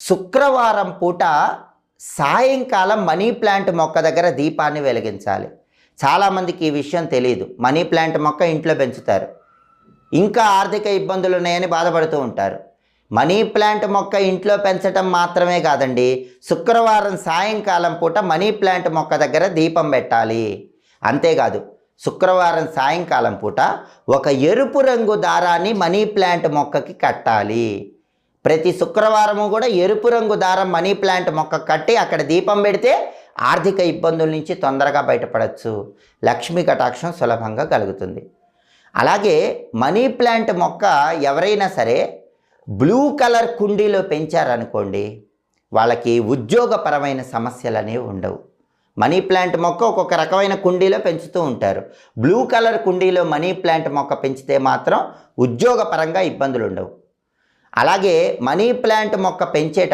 శుక్రవారం పూట సాయంకాలం మనీ ప్లాంట్ మొక్క దగ్గర దీపాన్ని వెలిగించాలి. చాలామందికి ఈ విషయం తెలియదు. మనీ ప్లాంట్ మొక్క ఇంట్లో పెంచుతారు, ఇంకా ఆర్థిక ఇబ్బందులు ఉన్నాయని బాధపడుతూ ఉంటారు. మనీ ప్లాంట్ మొక్క ఇంట్లో పెంచడం మాత్రమే కాదండి, శుక్రవారం సాయంకాలం పూట మనీ ప్లాంట్ మొక్క దగ్గర దీపం పెట్టాలి. అంతేకాదు, శుక్రవారం సాయంకాలం పూట ఒక ఎరుపు రంగు దారాన్ని మనీ ప్లాంట్ మొక్కకి కట్టాలి. ప్రతి శుక్రవారము కూడా ఎరుపు రంగు దారం మనీ ప్లాంట్ మొక్క కట్టి అక్కడ దీపం పెడితే ఆర్థిక ఇబ్బందుల నుంచి తొందరగా బయటపడవచ్చు, లక్ష్మీ కటాక్షం సులభంగా కలుగుతుంది. అలాగే మనీ ప్లాంట్ మొక్క ఎవరైనా సరే బ్లూ కలర్ కుండీలో పెంచారనుకోండి, వాళ్ళకి ఉద్యోగపరమైన సమస్యలు అనేవి ఉండవు. మనీ ప్లాంట్ మొక్క ఒక్కొక్క రకమైన కుండీలో పెంచుతూ ఉంటారు. బ్లూ కలర్ కుండీలో మనీ ప్లాంట్ మొక్క పెంచితే మాత్రం ఉద్యోగపరంగా ఇబ్బందులు ఉండవు. అలాగే మనీ ప్లాంట్ మొక్క పెంచేటప్పుడు